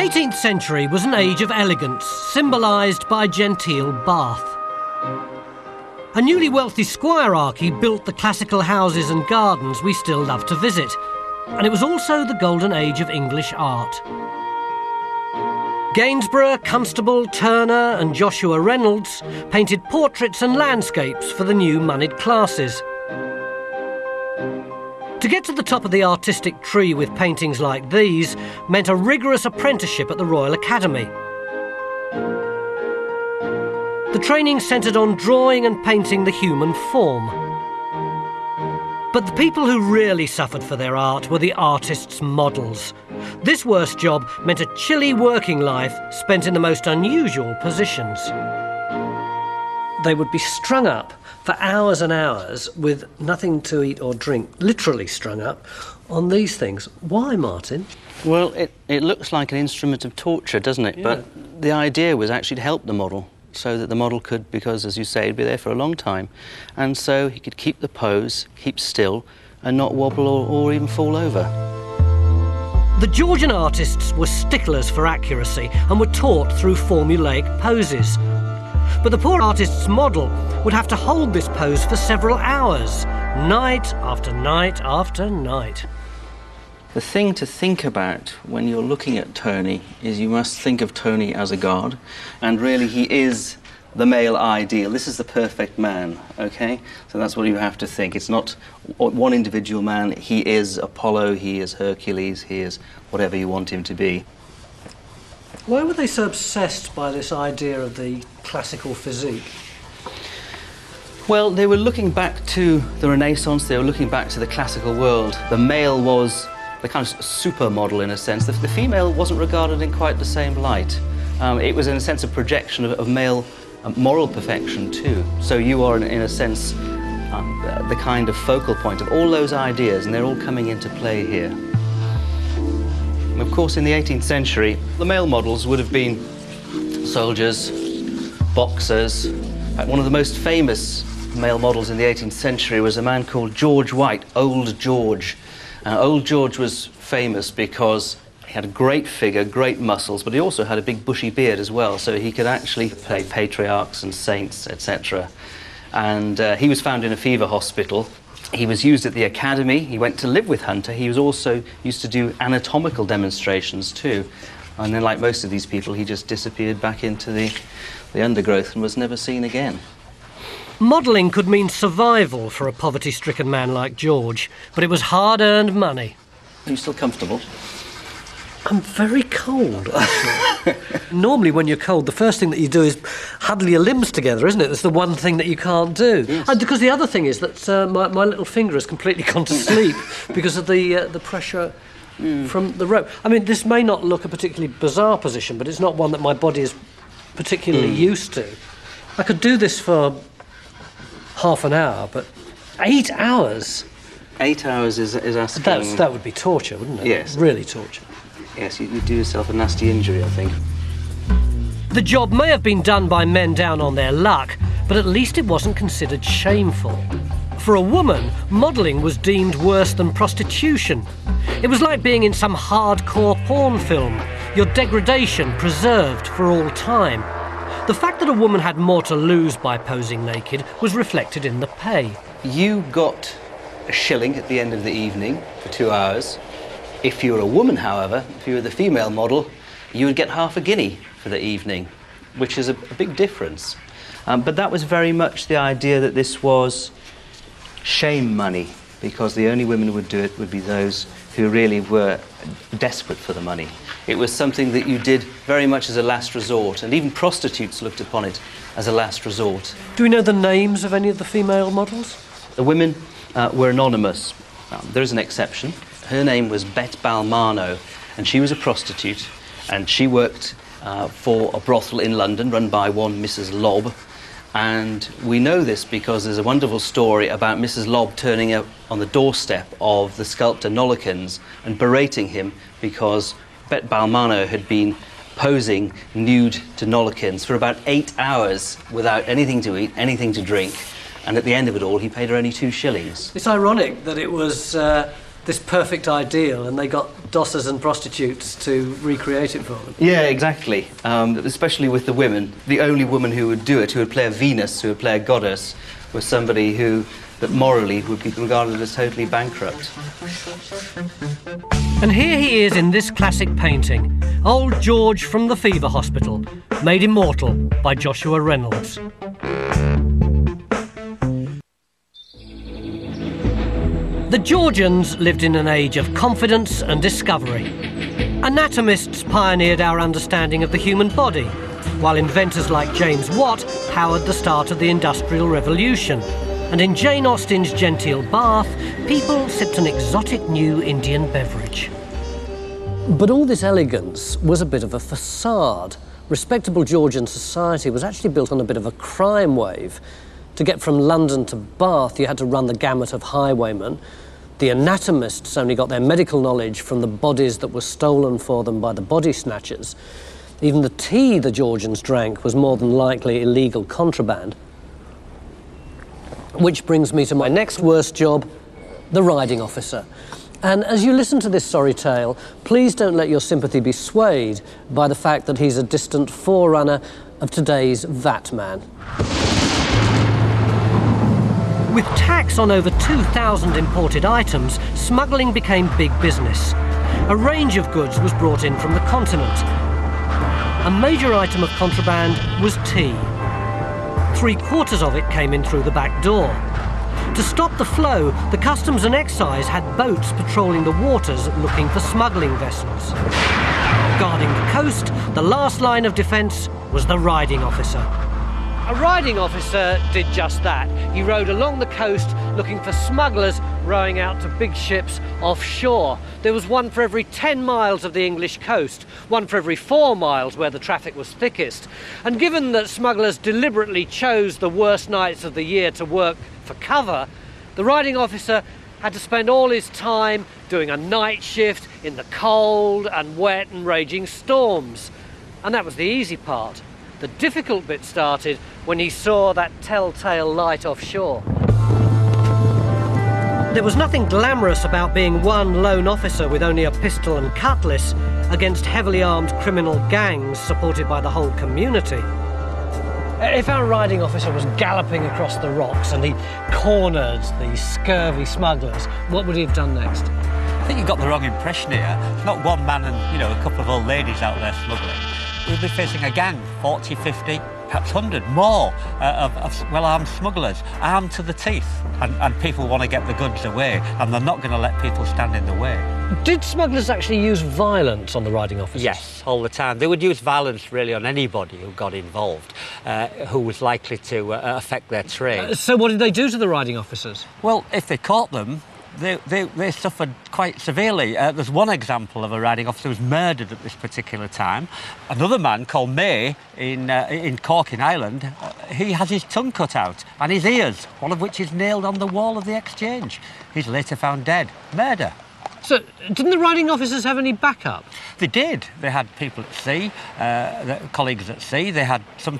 18th century was an age of elegance, symbolised by genteel Bath. A newly wealthy squirearchy built the classical houses and gardens we still love to visit, and it was also the golden age of English art. Gainsborough, Constable, Turner and Joshua Reynolds painted portraits and landscapes for the new moneyed classes. To get to the top of the artistic tree with paintings like these meant a rigorous apprenticeship at the Royal Academy. The training centred on drawing and painting the human form. But the people who really suffered for their art were the artists' models. This worst job meant a chilly working life spent in the most unusual positions. They would be strung up for hours and hours with nothing to eat or drink, literally strung up on these things. Why, Martin? Well, it looks like an instrument of torture, doesn't it? Yeah. But the idea was actually to help the model, so that the model could, because, as you say, he'd be there for a long time, and so he could keep the pose, keep still, and not wobble or even fall over. The Georgian artists were sticklers for accuracy and were taught through formulaic poses. But the poor artist's model would have to hold this pose for several hours, night after night after night. The thing to think about when you're looking at Tony is you must think of Tony as a god, and really he is the male ideal. This is the perfect man, okay? So that's what you have to think. It's not one individual man. He is Apollo, he is Hercules, he is whatever you want him to be. Why were they so obsessed by this idea of the classical physique? Well, they were looking back to the Renaissance, they were looking back to the classical world. The male was the kind of supermodel in a sense. The female wasn't regarded in quite the same light. It was in a sense a projection of male moral perfection too. So you are in a sense the kind of focal point of all those ideas, and they're all coming into play here. Of course, in the 18th century, the male models would have been soldiers, boxers. In fact, one of the most famous male models in the 18th century was a man called George White, Old George. Old George was famous because he had a great figure, great muscles, but he also had a big bushy beard as well, so he could actually play patriarchs and saints, etc. And he was found in a fever hospital. He was used at the academy. He went to live with Hunter. He was also used to do anatomical demonstrations too. And then, like most of these people, he just disappeared back into the undergrowth and was never seen again. Modelling could mean survival for a poverty-stricken man like George, but it was hard-earned money. Are you still comfortable? I'm very cold, actually. Normally, when you're cold, the first thing that you do is huddle your limbs together, isn't it? That's the one thing that you can't do. Yes. And because the other thing is that my little finger has completely gone to sleep because of the pressure from the rope. I mean, this may not look a particularly bizarre position, but it's not one that my body is particularly used to. I could do this for half an hour, but 8 hours? 8 hours is asking... That would be torture, wouldn't it? Yes. Really torture. Yes, you'd do yourself a nasty injury, I think. The job may have been done by men down on their luck, but at least it wasn't considered shameful. For a woman, modelling was deemed worse than prostitution. It was like being in some hardcore porn film, your degradation preserved for all time. The fact that a woman had more to lose by posing naked was reflected in the pay. You got a shilling at the end of the evening for 2 hours. If you were a woman, however, if you were the female model, you would get half a guinea for the evening, which is a big difference. But that was very much the idea that this was shame money, because the only women who would do it would be those who really were desperate for the money. It was something that you did very much as a last resort, and even prostitutes looked upon it as a last resort. Do we know the names of any of the female models? The women were anonymous. There is an exception. Her name was Bet Balmano, and she was a prostitute, and she worked for a brothel in London run by one Mrs. Lobb. And we know this because there's a wonderful story about Mrs. Lobb turning up on the doorstep of the sculptor Nollekens and berating him because Bet Balmano had been posing nude to Nollekens for about 8 hours without anything to eat, anything to drink, and at the end of it all, he paid her only 2 shillings. It's ironic that it was the this perfect ideal, and they got dossers and prostitutes to recreate it for them. Yeah, exactly. Especially with the women. The only woman who would do it, who would play a Venus, who would play a goddess, was somebody that morally would be regarded as totally bankrupt. And here he is in this classic painting, old George from the Fever Hospital, made immortal by Joshua Reynolds. The Georgians lived in an age of confidence and discovery. Anatomists pioneered our understanding of the human body, while inventors like James Watt powered the start of the Industrial Revolution. And in Jane Austen's genteel Bath, people sipped an exotic new Indian beverage. But all this elegance was a bit of a facade. Respectable Georgian society was actually built on a bit of a crime wave. To get from London to Bath, you had to run the gamut of highwaymen. The anatomists only got their medical knowledge from the bodies that were stolen for them by the body snatchers. Even the tea the Georgians drank was more than likely illegal contraband. Which brings me to my next worst job, the riding officer. And as you listen to this sorry tale, please don't let your sympathy be swayed by the fact that he's a distant forerunner of today's VAT man. With tax on over 2,000 imported items, smuggling became big business. A range of goods was brought in from the continent. A major item of contraband was tea. 3/4 of it came in through the back door. To stop the flow, the Customs and Excise had boats patrolling the waters looking for smuggling vessels. Guarding the coast, the last line of defence was the riding officer. A riding officer did just that. He rode along the coast looking for smugglers rowing out to big ships offshore. There was one for every 10 miles of the English coast, one for every 4 miles where the traffic was thickest. And given that smugglers deliberately chose the worst nights of the year to work for cover, the riding officer had to spend all his time doing a night shift in the cold and wet and raging storms. And that was the easy part. The difficult bit started when he saw that telltale light offshore. There was nothing glamorous about being one lone officer with only a pistol and cutlass against heavily armed criminal gangs supported by the whole community. If our riding officer was galloping across the rocks and he cornered the scurvy smugglers, what would he have done next? I think you got the wrong impression here. It's not one man and, a couple of old ladies out there smuggling. We'll be facing a gang, 40, 50, perhaps 100 more of well-armed smugglers, armed to the teeth. And people want to get the goods away, and they're not going to let people stand in the way. Did smugglers actually use violence on the riding officers? Yes, all the time. They would use violence really on anybody who got involved, who was likely to affect their trade. So what did they do to the riding officers? Well, if they caught them, they suffered quite severely. There's one example of a riding officer who was murdered at this particular time. Another man called May in Cork in Ireland, he has his tongue cut out and his ears, one of which is nailed on the wall of the exchange. He's later found dead. Murder. So, didn't the riding officers have any backup? They did. They had people at sea, colleagues at sea. They had some